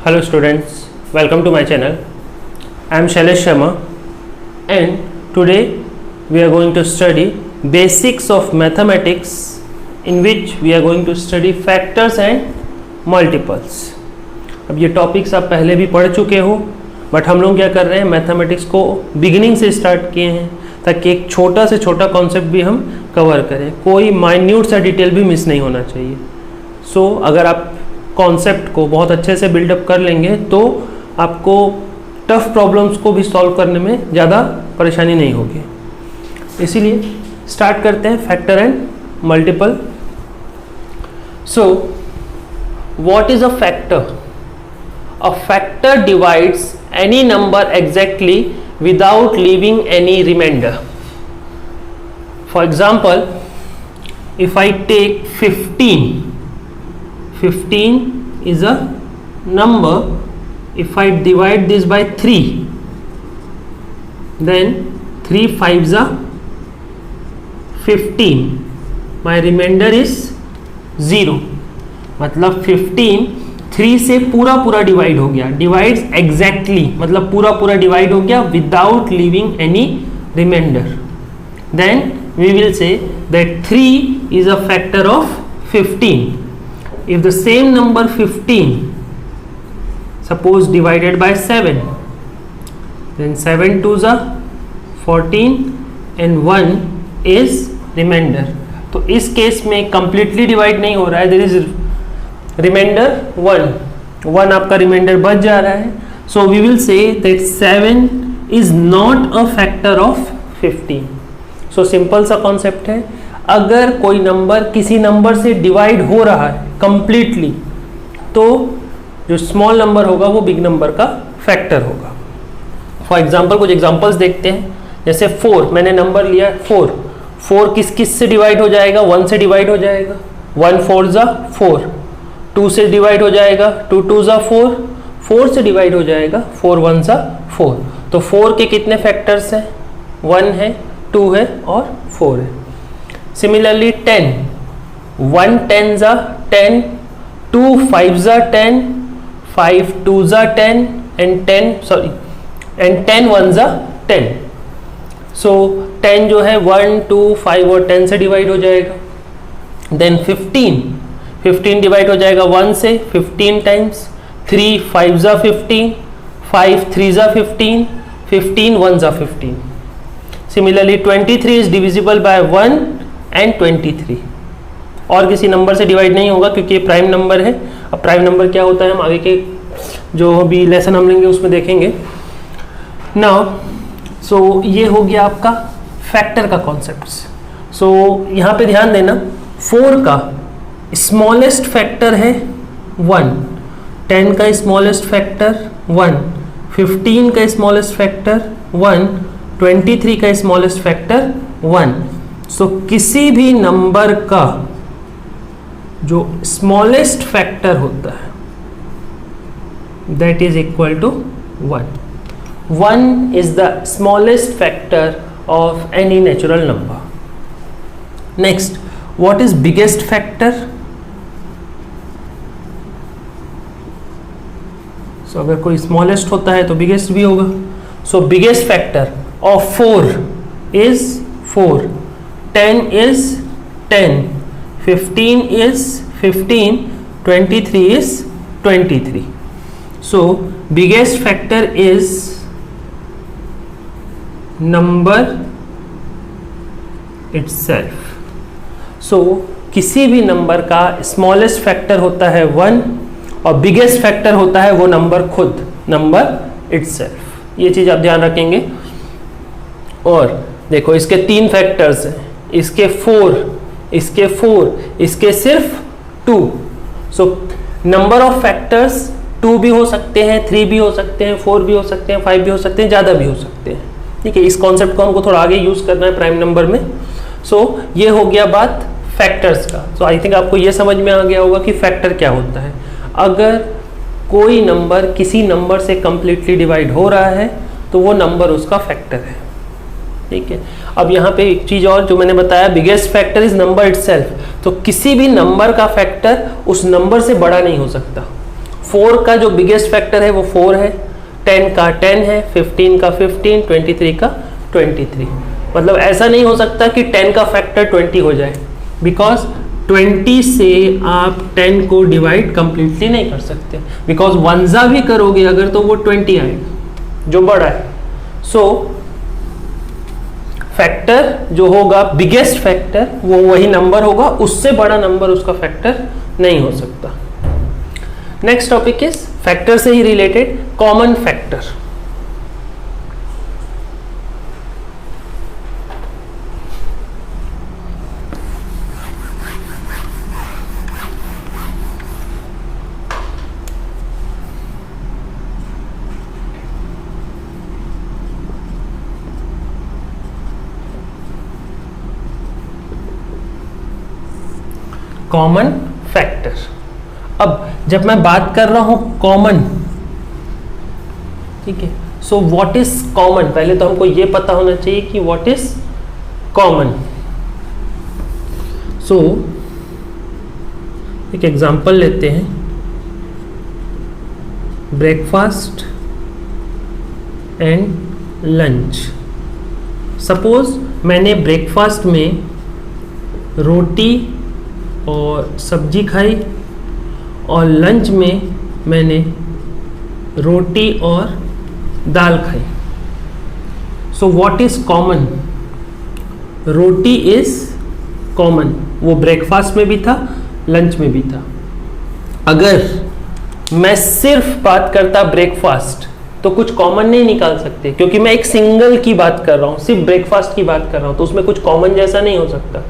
Hello students, welcome to my channel. I am Shailesh Sharma and today we are going to study basics of mathematics, in which we are going to study factors and multiples. अब ये topics आप पहले भी पढ़ चुके हो, but हम लोग क्या कर रहे हैं, मैथमेटिक्स को बिगिनिंग से स्टार्ट किए हैं ताकि एक छोटा से छोटा कॉन्सेप्ट भी हम कवर करें, कोई माइन्यूट सा डिटेल भी मिस नहीं होना चाहिए. सो अगर आप कॉन्सेप्ट को बहुत अच्छे से बिल्डअप कर लेंगे तो आपको टफ प्रॉब्लम्स को भी सॉल्व करने में ज़्यादा परेशानी नहीं होगी. इसीलिए स्टार्ट करते हैं factor and multiple. So what is a factor? A factor divides any number exactly without leaving any remainder. For example, if I take 15 is a number. If I divide this by 3, then 3 5s are 15. My remainder is 0. मतलब 15 3 से पूरा divide हो गया. Divides exactly मतलब पूरा divide हो गया without leaving any remainder. Then we will say that 3 is a factor of 15. If the same number 15 suppose divided by 7, then 7 2s are 14 and 1 is remainder. तो इस केस में completely divide नहीं हो रहा है, देयर इज रिमाइंडर 1 आपका reminder बच जा रहा है. So we will say that 7 is not a factor of 15. So simple सा कॉन्सेप्ट है, अगर कोई नंबर किसी नंबर से डिवाइड हो रहा है कंप्लीटली तो जो स्मॉल नंबर होगा वो बिग नंबर का फैक्टर होगा. फॉर एग्जाम्पल कुछ एग्जाम्पल्स देखते हैं. जैसे 4 मैंने नंबर लिया 4 किस से डिवाइड हो जाएगा? 1 से डिवाइड हो जाएगा. 1 4s are 4. 2 से डिवाइड हो जाएगा, 2 2s are 4. 4 से डिवाइड हो जाएगा, 4 1s are 4. तो 4 के कितने फैक्टर्स हैं? 1 है, 2 है और 4 है. Similarly 10, 1 10s are 10, 2 5s are 10, 5 2s are 10 and 10 1s are 10. सो 10 जो है 1 2 5 और 10 से डिवाइड हो जाएगा. देन 15 डिवाइड हो जाएगा 1 से 15 times. 3 5s are 15, 5 3s are 15, 15 1s are 15. Similarly 23 is divisible by 1 and 23. और किसी नंबर से डिवाइड नहीं होगा क्योंकि ये प्राइम नंबर है. अब प्राइम नंबर क्या होता है हम आगे के जो भी लेसन हम लेंगे उसमें देखेंगे. नाउ सो ये हो गया आपका फैक्टर का कॉन्सेप्ट. सो यहाँ पे ध्यान देना, 4 का स्मॉलेस्ट फैक्टर है 1, 10 का स्मॉलेस्ट फैक्टर 1, 15 का स्मॉलेस्ट फैक्टर 1, 23 का स्मॉलेस्ट फैक्टर 1. सो किसी भी नंबर का जो स्मॉलेस्ट फैक्टर होता है that is equal to 1. 1 is the smallest factor of any natural number. Next, what is biggest factor? So अगर कोई smallest होता है तो biggest भी होगा. So biggest factor of 4 is 4, 10 is 10, 15 is 15, 23 is 23. So biggest factor is number itself. सो किसी भी number का स्मॉलेस्ट फैक्टर होता है 1 और बिगेस्ट फैक्टर होता है वो नंबर खुद, नंबर itself. ये चीज आप ध्यान रखेंगे. और देखो इसके 3 फैक्टर्स हैं, इसके 4, इसके 4, इसके सिर्फ 2. सो नंबर ऑफ फैक्टर्स 2 भी हो सकते हैं, 3 भी हो सकते हैं, 4 भी हो सकते हैं, 5 भी हो सकते हैं, ज़्यादा भी हो सकते हैं. ठीक है, इस कॉन्सेप्ट को हमको थोड़ा आगे यूज करना है प्राइम नंबर में. सो ये हो गया बात फैक्टर्स का. सो आई थिंक आपको ये समझ में आ गया होगा कि फैक्टर क्या होता है. अगर कोई नंबर किसी नंबर से कंप्लीटली डिवाइड हो रहा है तो वो नंबर उसका फैक्टर है. ठीक है, अब यहाँ पे एक चीज और जो मैंने बताया, biggest factor is number itself. तो किसी भी नंबर का फैक्टर उस नंबर से बड़ा नहीं हो सकता. 4 का जो बिगेस्ट फैक्टर है वो 4 है, 10 का 10 है, 15 का 15, 23 का 23। मतलब ऐसा नहीं हो सकता कि 10 का फैक्टर 20 हो जाए, बिकॉज 20 से आप 10 को डिवाइड कंप्लीटली नहीं कर सकते, बिकॉज वंजा भी करोगे अगर तो वो 20 आएगा जो बड़ा है। सो फैक्टर जो होगा बिगेस्ट फैक्टर वो वही नंबर होगा, उससे बड़ा नंबर उसका फैक्टर नहीं हो सकता। नेक्स्ट टॉपिक इज फैक्टर से ही related common factor. Common factor. अब जब मैं बात कर रहा हूं कॉमन, ठीक है, सो व्हाट इज कॉमन, पहले तो हमको यह पता होना चाहिए कि व्हाट इज कॉमन। सो एक एग्जांपल लेते हैं, ब्रेकफास्ट एंड लंच। सपोज मैंने ब्रेकफास्ट में रोटी और सब्जी खाई और लंच में मैंने रोटी और दाल खाई। So what is common? Roti is common, वो ब्रेकफास्ट में भी था, लंच में भी था। अगर मैं सिर्फ बात करता ब्रेकफास्ट तो कुछ कॉमन नहीं निकाल सकते, क्योंकि मैं एक सिंगल की बात कर रहा हूं, सिर्फ ब्रेकफास्ट की बात कर रहा हूं, तो उसमें कुछ कॉमन जैसा नहीं हो सकता,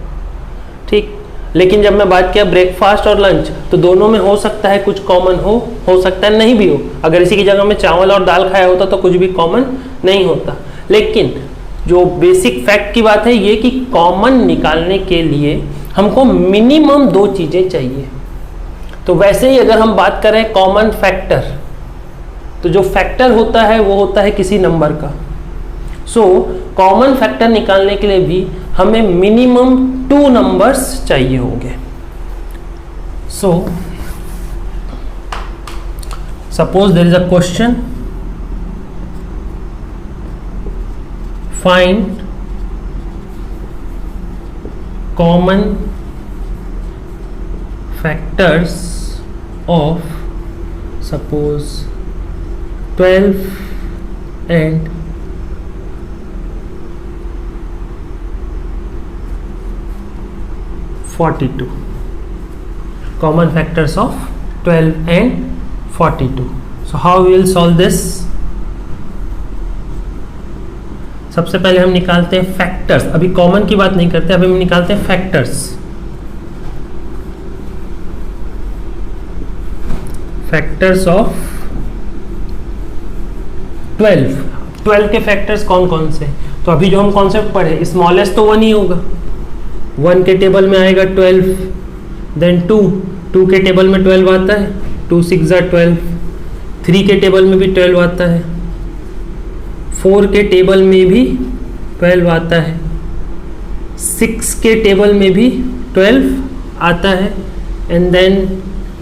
ठीक। लेकिन जब मैं बात किया ब्रेकफास्ट और लंच, तो दोनों में हो सकता है कुछ कॉमन हो सकता है नहीं भी हो। अगर इसी की जगह में चावल और दाल खाया होता तो कुछ भी कॉमन नहीं होता। लेकिन जो बेसिक फैक्ट की बात है ये कि कॉमन निकालने के लिए हमको मिनिमम 2 चीजें चाहिए। तो वैसे ही अगर हम बात करें कॉमन फैक्टर, तो जो फैक्टर होता है वो होता है किसी नंबर का। सो कॉमन फैक्टर निकालने के लिए भी हमें मिनिमम 2 नंबर्स चाहिए होंगे। So suppose there is a question, find common factors of suppose 12 and 42, common factors of 12 and 42. So how we will solve this? सबसे पहले हम निकालते हैं फैक्टर्स। अभी कॉमन की बात नहीं करते, अभी हम निकालते हैं फैक्टर्स। फैक्टर्स ऑफ 12 के फैक्टर्स कौन कौन से? तो अभी जो हम कॉन्सेप्ट पढ़े, स्मॉलेस्ट तो 1 ही होगा, 1 के टेबल में आएगा 12, देन 2 के टेबल में 12 आता है, 2 6 12, 3 के टेबल में भी 12 आता है, 4 के टेबल में भी 12 आता है, 6 के टेबल में भी 12 आता है, एंड देन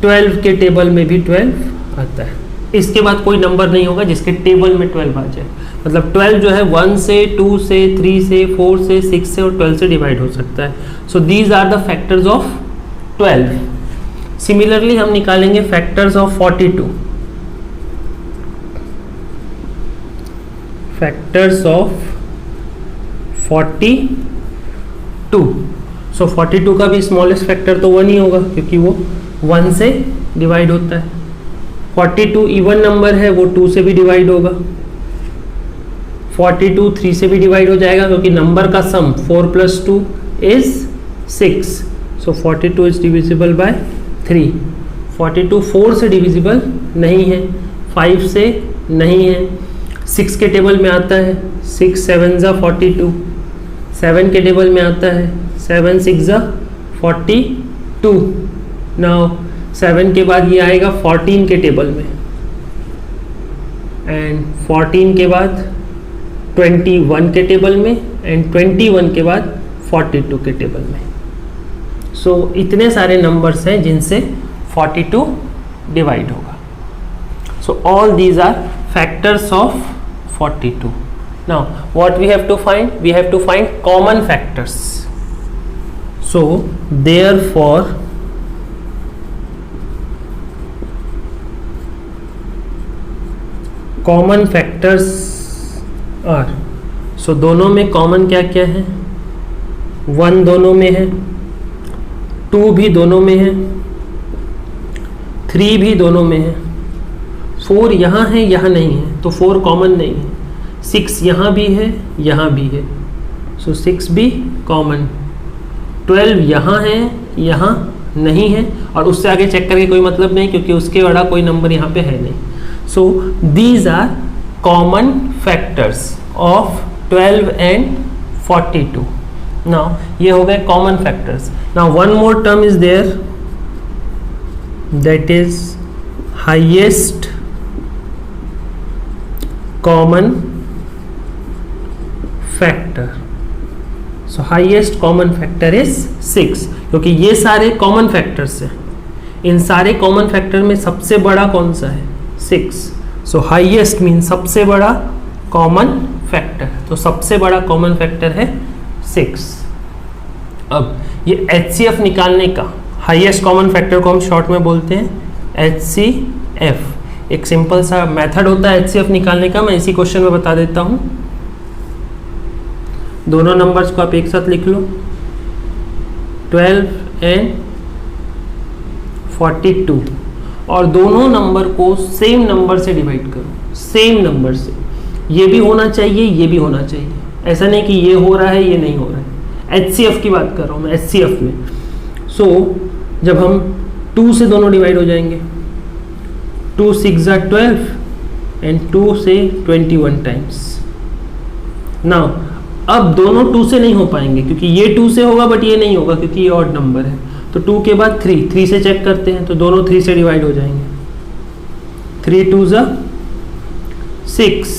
12 के टेबल में भी 12 आता है। इसके बाद कोई नंबर नहीं होगा जिसके टेबल में 12 आ जाए। मतलब 12 जो है 1 से, 2 से, 3 से, 4 से, 6 से और 12 से डिवाइड हो सकता है। So these are the factors of 12। Similarly हम निकालेंगे factors of 42। Factors of 42। So 42 का भी स्मॉलेस्ट फैक्टर तो 1 ही होगा, क्योंकि वो 1 से डिवाइड होता है। 42 इवन नंबर है, वो 2 से भी डिवाइड होगा। 42 3 से भी डिवाइड हो जाएगा, क्योंकि नंबर का सम 4 + 2 is 6। So 42 is divisible by 3। 42 4 से डिविजिबल नहीं है, 5 से नहीं है, 6 के टेबल में आता है, 6 7 ज़ा 42, 7 के टेबल में आता है, 7 6 ज़ा 42। नाउ 7 के बाद ये आएगा 14 के टेबल में, एंड 14 के बाद 21 के टेबल में, एंड 21 के बाद 42 के टेबल में। सो इतने सारे नंबर्स हैं जिनसे 42 डिवाइड होगा। So all these are factors of 42. Now what we have to find? We have to find common factors. So therefore common factors are, so दोनों में कॉमन क्या क्या है? 1 दोनों में है, 2 भी दोनों में है, 3 भी दोनों में है, 4 यहाँ है यहाँ नहीं है तो 4 कॉमन नहीं है, 6 यहाँ भी है यहाँ भी है सो 6 भी कॉमन, 12 यहाँ है यहाँ नहीं है और उससे आगे चेक करके कोई मतलब नहीं क्योंकि उसके बड़ा कोई नंबर यहाँ पे है नहीं. So these are common factors of 12 and 42. Now ये हो गए common factors. Now one more term is there that is highest common factor. So highest common factor is 6 क्योंकि ये सारे कॉमन फैक्टर्स हैं. इन सारे कॉमन फैक्टर में सबसे बड़ा कौन सा है? 6. सो हाईएस्ट मीन सबसे बड़ा कॉमन फैक्टर. तो सबसे बड़ा कॉमन फैक्टर है 6. अब ये HCF निकालने का हाईएस्ट कॉमन फैक्टर को हम शॉर्ट में बोलते हैं HCF. एक सिंपल सा मेथड होता है HCF निकालने का, मैं इसी क्वेश्चन में बता देता हूं. दोनों नंबर्स को आप एक साथ लिख लो, 12 एंड 42, और दोनों नंबर को सेम नंबर से डिवाइड करो, सेम नंबर से. ये भी होना चाहिए ये भी होना चाहिए, ऐसा नहीं कि ये हो रहा है ये नहीं हो रहा है. HCF की बात कर रहा हूँ मैं, HCF में. सो जब हम 2 से दोनों डिवाइड हो जाएंगे, 2 6 जा 12 एंड 2 से 21 टाइम्स. नाउ अब दोनों 2 से नहीं हो पाएंगे क्योंकि ये 2 से होगा बट ये नहीं होगा क्योंकि ये ऑड नंबर है. तो 2 के बाद 3 से चेक करते हैं तो दोनों 3 से डिवाइड हो जाएंगे. 3 2 जा 6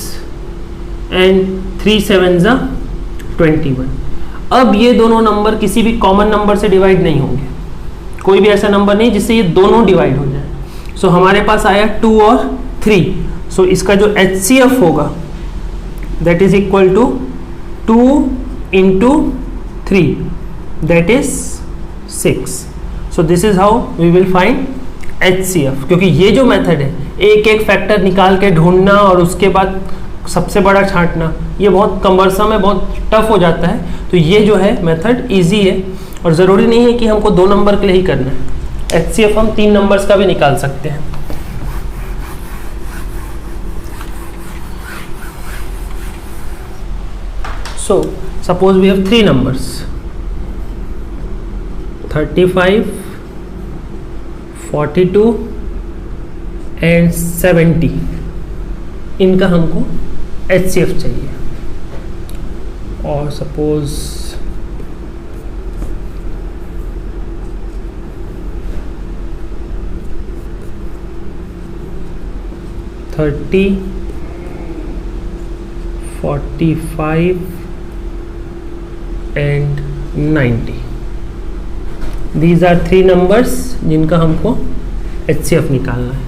एंड 3 7 जा 21. अब ये दोनों नंबर किसी भी कॉमन नंबर से डिवाइड नहीं होंगे, कोई भी ऐसा नंबर नहीं जिससे ये दोनों डिवाइड हो जाए. सो हमारे पास आया 2 और 3. सो इसका जो HCF होगा that is equal to 2 into 3 that is 6. So this is how we will find HCF. क्योंकि ये जो मेथड है एक एक फैक्टर निकाल के ढूंढना और उसके बाद सबसे बड़ा छांटना, ये बहुत कमरसम है, बहुत टफ हो जाता है. तो ये जो है मेथड इजी है और ज़रूरी नहीं है कि हमको 2 नंबर के लिए ही करना है. HCF हम 3 नंबर्स का भी निकाल सकते हैं. So suppose we have 3 numbers 35, 42 and 70. इनका हमको HCF चाहिए. और suppose 30, 45 and 90. These are 3 numbers जिनका हमको HCF निकालना है.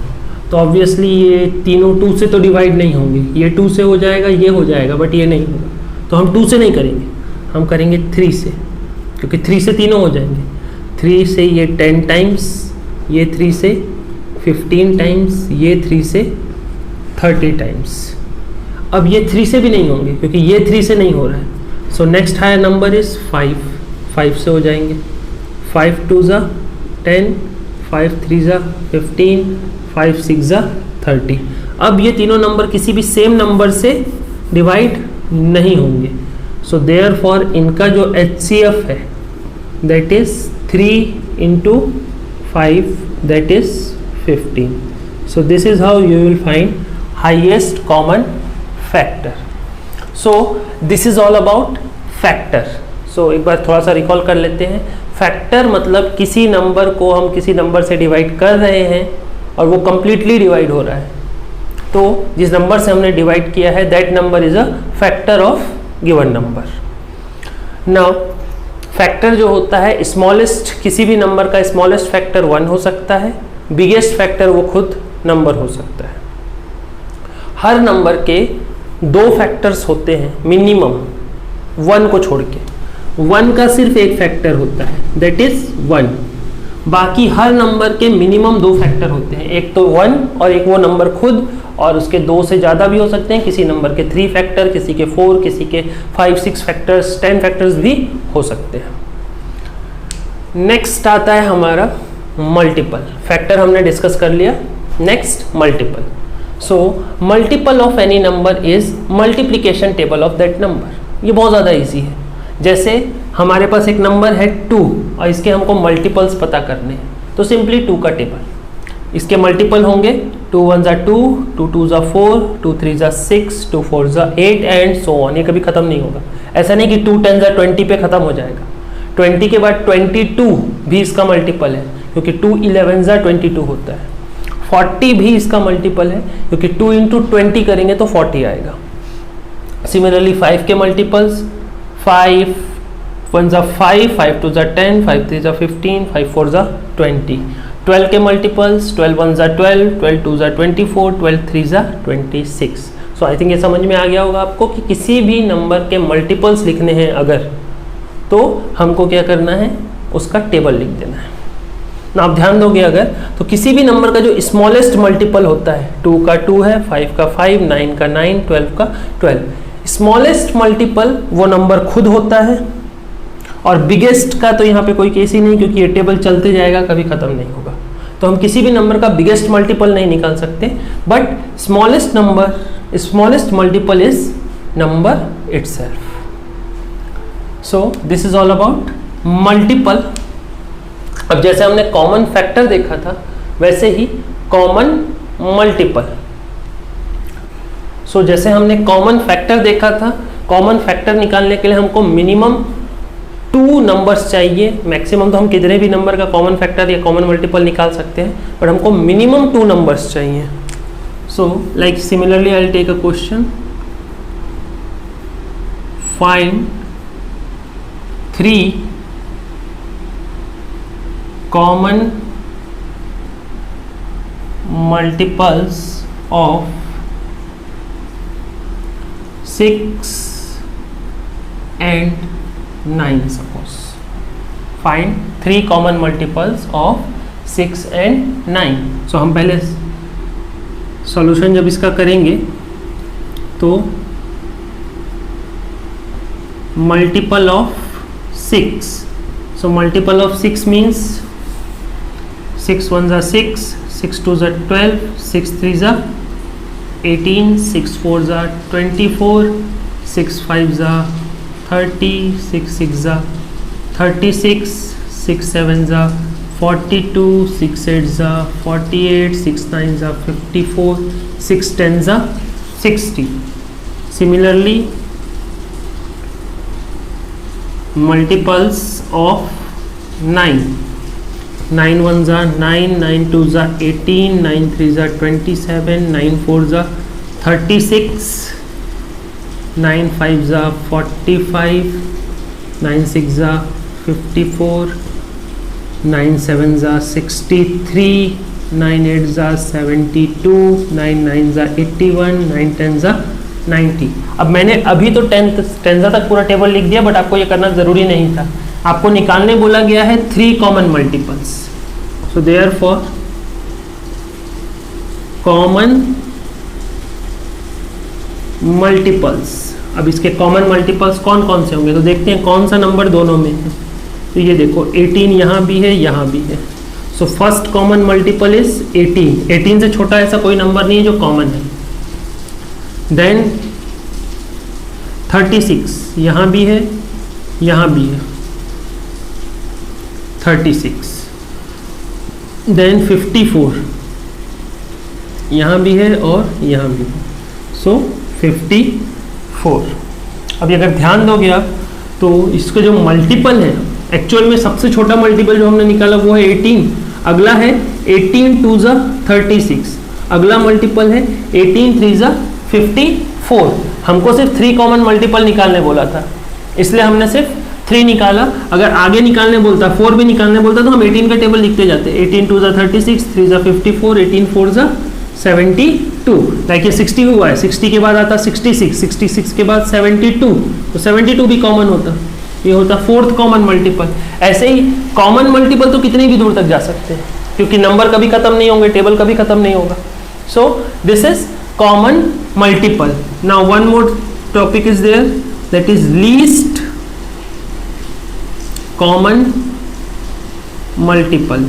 तो ऑब्वियसली ये तीनों 2 से तो डिवाइड नहीं होंगे, ये 2 से हो जाएगा ये हो जाएगा बट ये नहीं होगा. तो हम 2 से नहीं करेंगे, हम करेंगे 3 से, क्योंकि 3 से तीनों हो जाएंगे. 3 से ये 10 टाइम्स, ये 3 से 15 टाइम्स, ये 3 से 30 टाइम्स. अब ये 3 से भी नहीं होंगे क्योंकि ये 3 से नहीं हो रहा है. So next higher number is 5 से हो जाएंगे. 5 2 जा 10, 5 3 जा 15, 5 6 जा 30. अब ये तीनों नंबर किसी भी सेम नंबर से डिवाइड नहीं होंगे. सो देयरफॉर इनका जो HCF है that is 3 into 5 that is 15. So this is how you will find highest common factor. So this is all about factor. सो एक बार थोड़ा सा रिकॉल कर लेते हैं. फैक्टर मतलब किसी नंबर को हम किसी नंबर से डिवाइड कर रहे हैं और वो कंप्लीटली डिवाइड हो रहा है. तो जिस नंबर से हमने डिवाइड किया है that number is a factor of given number. Now factor जो होता है स्मॉलेस्ट, किसी भी नंबर का स्मॉलेस्ट फैक्टर 1 हो सकता है, बिगेस्ट फैक्टर वो खुद नंबर हो सकता है. हर नंबर के 2 फैक्टर्स होते हैं मिनिमम, 1 को छोड़ के। 1 का सिर्फ एक फैक्टर होता है, दैट इज 1। बाकी हर नंबर के मिनिमम 2 फैक्टर होते हैं, एक तो 1 और एक वो नंबर खुद, और उसके 2 से ज़्यादा भी हो सकते हैं, किसी नंबर के 3 फैक्टर, किसी के 4, किसी के 5, 6 फैक्टर्स, 10 फैक्टर्स भी हो सकते हैं। नेक्स्ट आता है हमारा मल्टीपल। फैक्टर हमने डिस्कस कर लिया, next multiple. So multiple of any number is multiplication table of that number. ये बहुत ज़्यादा ईजी है। जैसे हमारे पास एक नंबर है 2 और इसके हमको मल्टीपल्स पता करने हैं, तो सिंपली 2 का टेबल, इसके मल्टीपल होंगे 2 1 ज़ा 2, 2 2 ज़ा 4, 2 3 ज़ा 6, 2 4 ज़ा 8 एंड सो ऑन। ये कभी ख़त्म नहीं होगा। ऐसा नहीं कि 2 10 ज़ा 20 पे ख़त्म हो जाएगा। 20 के बाद 22 भी इसका मल्टीपल है, क्योंकि 2 11 ज़ा 22 होता है। 40 भी इसका मल्टीपल है, क्योंकि 2 इंटू 20 करेंगे तो 40 आएगा। सिमिलरली 5 के मल्टीपल्स 5 1 ज़ा 5, 5 2 ज़ा 10, 5 3 ज़ा 15, 5 4 ज़ा 20। 12 के मल्टीपल्स 12 1 ज़ा 12, 12 2 ज़ा 24, 12 3 ज़ा 26। सो आई थिंक ये समझ में आ गया होगा आपको कि किसी भी नंबर के मल्टीपल्स लिखने हैं अगर, तो हमको क्या करना है, उसका टेबल लिख देना है ना। आप ध्यान दोगे अगर, तो किसी भी नंबर का जो स्मॉलेस्ट मल्टीपल होता है, 2 का 2 है, 5 का 5, 9 का 9, 12 का 12। स्मॉलेस्ट मल्टीपल वो नंबर खुद होता है, और बिगेस्ट का तो यहाँ पे कोई केस ही नहीं, क्योंकि ये टेबल चलते जाएगा, कभी खत्म नहीं होगा। तो हम किसी भी नंबर का बिगेस्ट मल्टीपल नहीं निकाल सकते, but smallest multiple is number itself. So this is all about multiple. अब जैसे हमने कॉमन फैक्टर देखा था, वैसे ही कॉमन मल्टीपल। सो जैसे हमने कॉमन फैक्टर देखा था, कॉमन फैक्टर निकालने के लिए हमको मिनिमम 2 नंबर्स चाहिए। मैक्सिमम तो हम कितने भी नंबर का कॉमन फैक्टर या कॉमन मल्टीपल निकाल सकते हैं, बट हमको मिनिमम 2 नंबर्स चाहिए। So like similarly I will take a question, find 3 common multiples of 6 and 9. Suppose find 3 common multiples of 6 and 9. So हम पहले सॉल्यूशन जब इसका करेंगे तो multiple of 6, so multiple of 6 means 6 1 ज़ा 6, 6 2 ज़ा 12, 6 3 ज़ा 18, 6 4 ज़ा 24, 6 5 ज़ा 30, 6 6 ज़ा 36, 6 7 ज़ा 42, 6 8 ज़ा 48, 6 9 ज़ा 54, 6 10 ज़ा 60. Similarly, multiples of 9, 9 1 ज़ा 9, 9 2 ज़ा 18, 9 3 ज़ा 27, 9 4 ज़ा 36, 9 5 ज़ा 45, 9 6 ज़ा 54, 9 7 ज़ा 63, 9 8 ज़ा 72, 9 9 ज़ा 81, 9 10 ज़ा 90. अब मैंने अभी तो 10 तक पूरा टेबल लिख दिया, बट आपको ये करना ज़रूरी नहीं था। आपको निकालने बोला गया है 3 common multiples. So therefore common multiples, अब इसके कॉमन मल्टीपल्स कौन कौन से होंगे, तो देखते हैं कौन सा नंबर दोनों में है। तो ये देखो 18 यहाँ भी है, यहाँ भी है। So first common multiple is 18। 18 से छोटा ऐसा कोई नंबर नहीं है जो कॉमन है। देन 36 यहाँ भी है, यहाँ भी है 36। देन 54 यहाँ भी है और यहाँ भी है, सो 54। अभी अगर ध्यान दोगे आप तो इसके जो मल्टीपल है, एक्चुअल में सबसे छोटा मल्टीपल जो हमने निकाला वो है 18। अगला है 18 2 ज़ा 36। अगला मल्टीपल है 18 3 ज़ा 54। हमको सिर्फ 3 कॉमन मल्टीपल निकालने बोला था, इसलिए हमने सिर्फ 3 निकाला। अगर आगे निकालने बोलता, 4 भी निकालने बोलता, तो हम 18 का टेबल लिखते जाते। 18 2 ज़ा 36, 3 ज़ा 54, 18 4 ज़ा 72, लाइक ये 60 हुआ है, 60 के बाद आता 66, 66 के बाद 72, तो 72 भी कॉमन होता, ये होता फोर्थ कॉमन मल्टीपल। ऐसे ही कॉमन मल्टीपल तो कितनी भी दूर तक जा सकते हैं, क्योंकि नंबर कभी खत्म नहीं होंगे, टेबल कभी खत्म नहीं होगा। So this is common multiple. Now one more topic is there, that is least common multiple.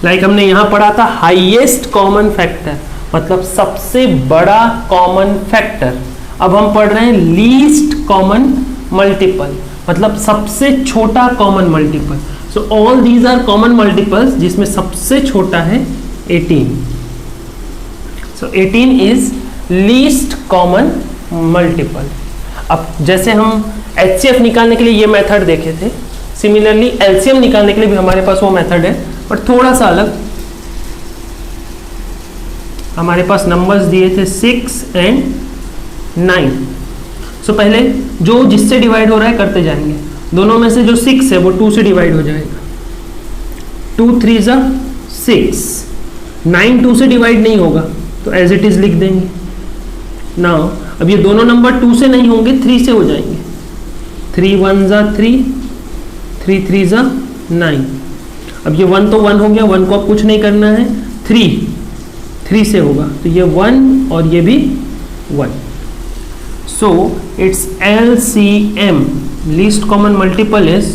Like हमने यहां पढ़ा था हाईएस्ट कॉमन फैक्टर, मतलब सबसे बड़ा कॉमन फैक्टर। अब हम पढ़ रहे हैं लीस्ट कॉमन मल्टीपल, मतलब सबसे छोटा common multiple. So all these are common multiples, जिसमें सबसे छोटा है 18। So 18 is least common multiple. अब जैसे हम HCF निकालने के लिए ये मेथड देखे थे, सिमिलरली LCM निकालने के लिए भी हमारे पास वो मेथड है, बट थोड़ा सा अलग। हमारे पास नंबर्स दिए थे 6 एंड 9। सो पहले जो जिससे डिवाइड हो रहा है करते जाएंगे। दोनों में से जो 6 है वो 2 से डिवाइड हो जाएगा, 2 3 ज़ा 6। 9 2 से डिवाइड नहीं होगा, तो एज इट इज लिख देंगे। नाउ अब ये दोनों नंबर 2 से नहीं होंगे, 3 से हो जाएंगे। 3 1 ज़ा 3, 3 3 ज़ा 9। अब ये 1 तो 1 हो गया, 1 को अब कुछ नहीं करना है। 3 से होगा, तो ये 1 और ये भी 1। So it's LCM, least common multiple is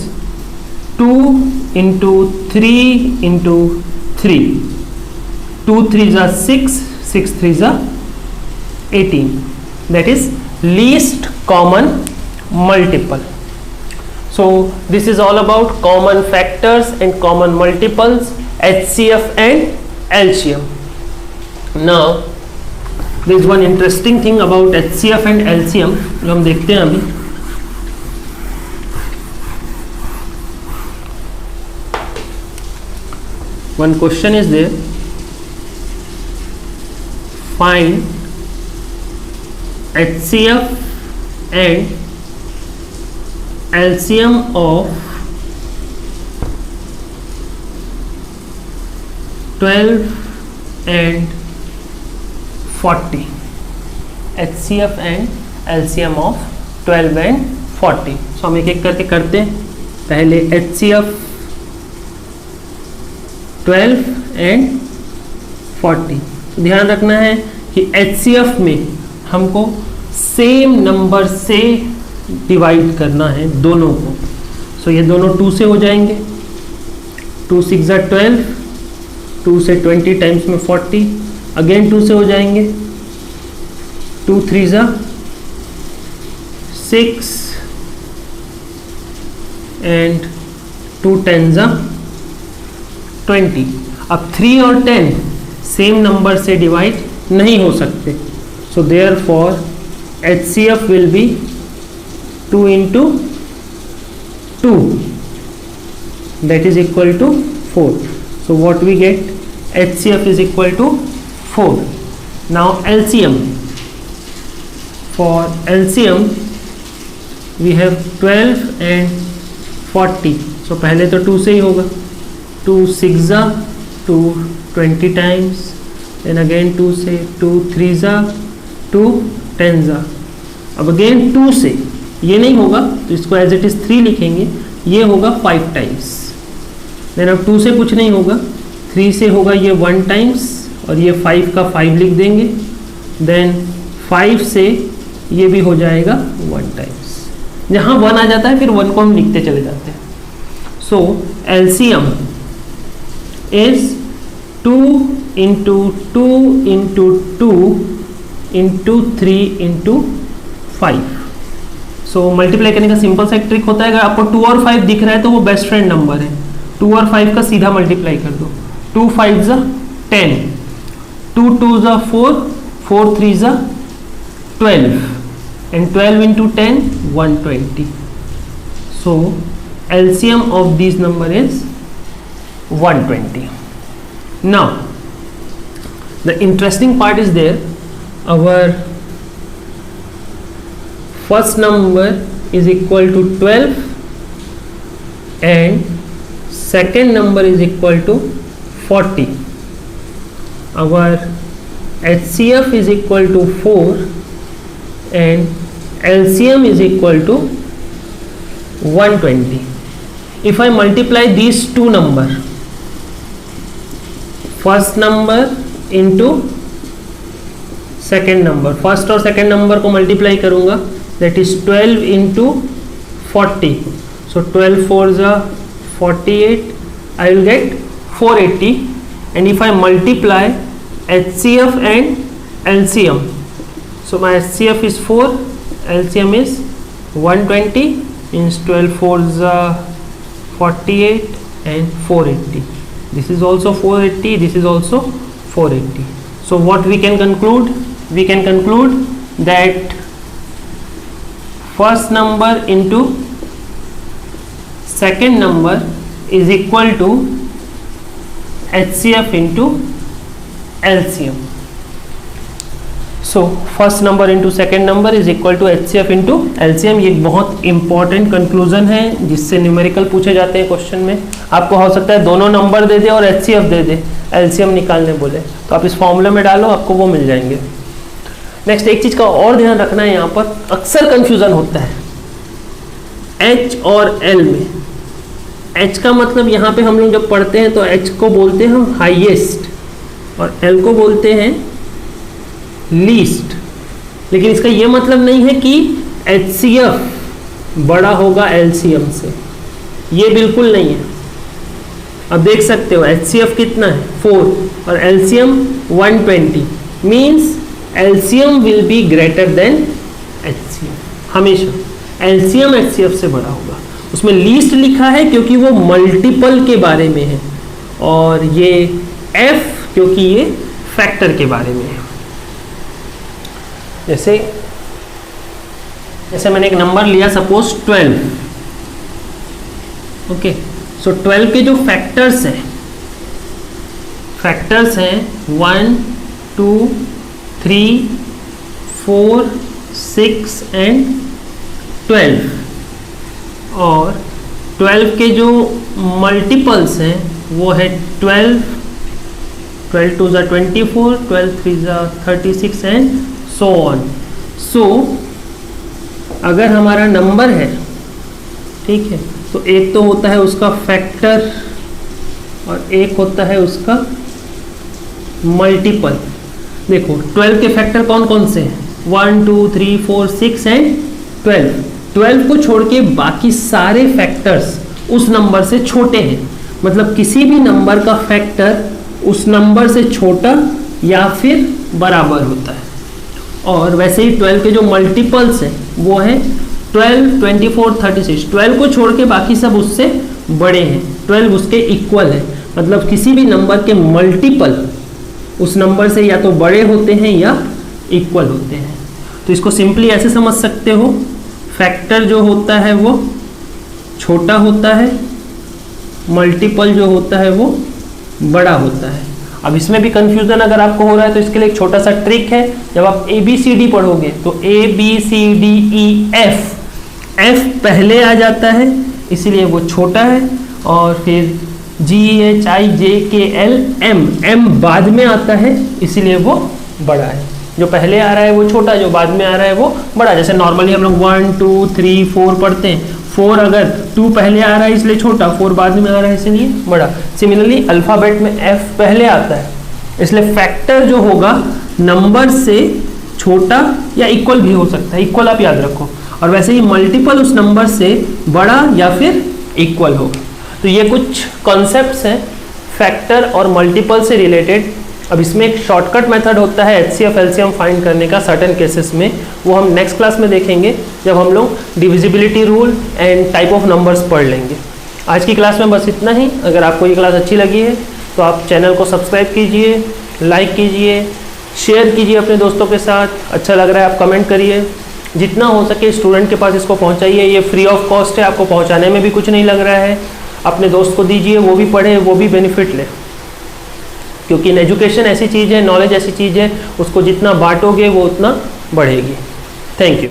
2 into 3 into 3। 2 3 ज़ा 6, 6 3 ज़ा 18। That is least common multiple. So this is all about common factors and common multiples, HCF and LCM. Now there is one interesting thing about HCF and LCM जो हम देखते हैं अभी। One question is there, find HCF and LCM of 12 and 40। HCF and LCM of 12 and 40। सो हम एक एक करके करते हैं। पहले HCF 12 and 40। ध्यान रखना है कि HCF में हमको सेम नंबर से डिवाइड करना है दोनों को। सो ये दोनों 2 से हो जाएंगे, 2 6 ज़ा 12, 2 से 20 टाइम्स में 40, अगेन 2 से हो जाएंगे, 2 3 ज़ा 6 एंड 2 10 ज़ा 20। अब 3 और 10 सेम नंबर से डिवाइड नहीं हो सकते, so therefore HCF will be 2 into 2, that is equal to 4. So what we get? HCF is equal to 4. Now LCM. For LCM we have 12 and 40. So पहले तो 2 से ही होगा, 2 6 ज़ा 2 20 times, then again 2 से, 2 3 ज़ा 2 10 ज़ा। अब अगेन 2 से ये नहीं होगा, तो इसको एज इट इज 3 लिखेंगे, ये होगा 5 टाइम्स। देन अब 2 से कुछ नहीं होगा, 3 से होगा ये 1 टाइम्स, और ये 5 का 5 लिख देंगे। देन 5 से ये भी हो जाएगा 1 टाइम्स। जहाँ 1 आ जाता है फिर 1 को हम लिखते चले जाते हैं। सो LCM is 2 into 2 into 2 into 3 into 5। So multiply करने का सिंपल सा एक ट्रिक होता है, अगर आपको 2 और 5 दिख रहा है तो वो बेस्ट फ्रेंड नंबर है। 2 और 5 का सीधा मल्टीप्लाई कर दो, 2 5 ज़ा 10, 2 2 ज़ा 4, 4 3 ज़ा 12, and 12 into 10 120। So LCM of these number is 120. Now the interesting part is there, our first number is equal to 12 and second number is equal to 40. Our HCF is equal to 4 and LCM is equal to 120. If I multiply these two number, first number into second number, first और second number को multiply करूंगा, that is 12 into 40, सो 12 4 जा 48, I will get 480. And if I multiply HCF and LCM, so my HCF is 4, LCM is 120, means 12 4 जा 48 and 480. This is also 480, this is also 480. So what we can conclude? We can conclude that first number into second number is equal to HCF into LCM. So first number into second number is equal to HCF into LCM. ये बहुत important conclusion है जिससे numerical पूछे जाते हैं question में. आपको हो सकता है दोनों नंबर दे दे और HCF दे दे, LCM निकालने बोले, तो आप इस फॉर्मूले में डालो, आपको वो मिल जाएंगे. नेक्स्ट एक चीज का और ध्यान रखना है, यहाँ पर अक्सर कंफ्यूजन होता है H और L में. H का मतलब यहाँ पे हम लोग जब पढ़ते हैं तो H को बोलते हैं हम हाईएस्ट और L को बोलते हैं लीस्ट. लेकिन इसका ये मतलब नहीं है कि HCF बड़ा होगा LCM से, ये बिल्कुल नहीं है. अब देख सकते हो HCF कितना है 4 और LCM 120, means LCM will be greater than HCF. हमेशा LCM HCF से बड़ा होगा. उसमें लीस्ट लिखा है क्योंकि वो मल्टीपल के बारे में है, और ये F क्योंकि ये फैक्टर के बारे में है. जैसे मैंने एक नंबर लिया, सपोज 12. ओके, सो 12 के जो फैक्टर्स हैं 1 2 3 4 6 एंड 12, और 12 के जो मल्टीपल्स हैं वो है 12 2 ज़ा 24, 12 3 ज़ा 36 एंड सो ऑन. सो अगर हमारा नंबर है, ठीक है, तो एक तो होता है उसका फैक्टर और एक होता है उसका मल्टीपल. देखो 12 के फैक्टर कौन कौन से हैं? 1 2 3 4 6 एंड 12. 12 को छोड़ के बाकी सारे फैक्टर्स उस नंबर से छोटे हैं. मतलब किसी भी नंबर का फैक्टर उस नंबर से छोटा या फिर बराबर होता है. और वैसे ही 12 के जो मल्टीपल्स हैं वो है 12 24 36. 12 को छोड़ के बाकी सब उससे बड़े हैं, 12 उसके इक्वल है. मतलब किसी भी नंबर के मल्टीपल उस नंबर से या तो बड़े होते हैं या इक्वल होते हैं. तो इसको सिंपली ऐसे समझ सकते हो, फैक्टर जो होता है वो छोटा होता है, मल्टीपल जो होता है वो बड़ा होता है. अब इसमें भी कंफ्यूजन अगर आपको हो रहा है तो इसके लिए एक छोटा सा ट्रिक है. जब आप ABCD पढ़ोगे तो ABCDEF, F पहले आ जाता है इसीलिए वो छोटा है, और फिर GHIJKL M बाद में आता है इसीलिए वो बड़ा है. जो पहले आ रहा है वो छोटा, जो बाद में आ रहा है वो बड़ा. जैसे नॉर्मली हम लोग 1 2 3 4 पढ़ते हैं, 4 अगर 2 पहले आ रहा है इसलिए छोटा, 4 बाद में आ रहा है इसलिए बड़ा. सिमिलरली अल्फ़ाबेट में F पहले आता है इसलिए फैक्टर जो होगा नंबर से छोटा या इक्वल भी हो सकता है, इक्वल आप याद रखो. और वैसे ही मल्टीपल उस नंबर से बड़ा या फिर इक्वल होगा. तो ये कुछ कॉन्सेप्ट्स हैं फैक्टर और मल्टीपल से रिलेटेड. अब इसमें एक शॉर्टकट मेथड होता है HCF LCM फाइंड करने का सर्टेन केसेस में, वो हम नेक्स्ट क्लास में देखेंगे जब हम लोग divisibility rule and type of numbers पढ़ लेंगे. आज की क्लास में बस इतना ही. अगर आपको ये क्लास अच्छी लगी है तो आप चैनल को सब्सक्राइब कीजिए, लाइक कीजिए, शेयर कीजिए अपने दोस्तों के साथ. अच्छा लग रहा है आप कमेंट करिए. जितना हो सके स्टूडेंट के पास इसको पहुँचाइए. ये फ्री ऑफ कॉस्ट है, आपको पहुँचाने में भी कुछ नहीं लग रहा है. अपने दोस्त को दीजिए, वो भी पढ़े, वो भी बेनिफिट ले. क्योंकि एजुकेशन ऐसी चीज़ है, नॉलेज ऐसी चीज़ है, उसको जितना बांटोगे वो उतना बढ़ेगी. Thank you.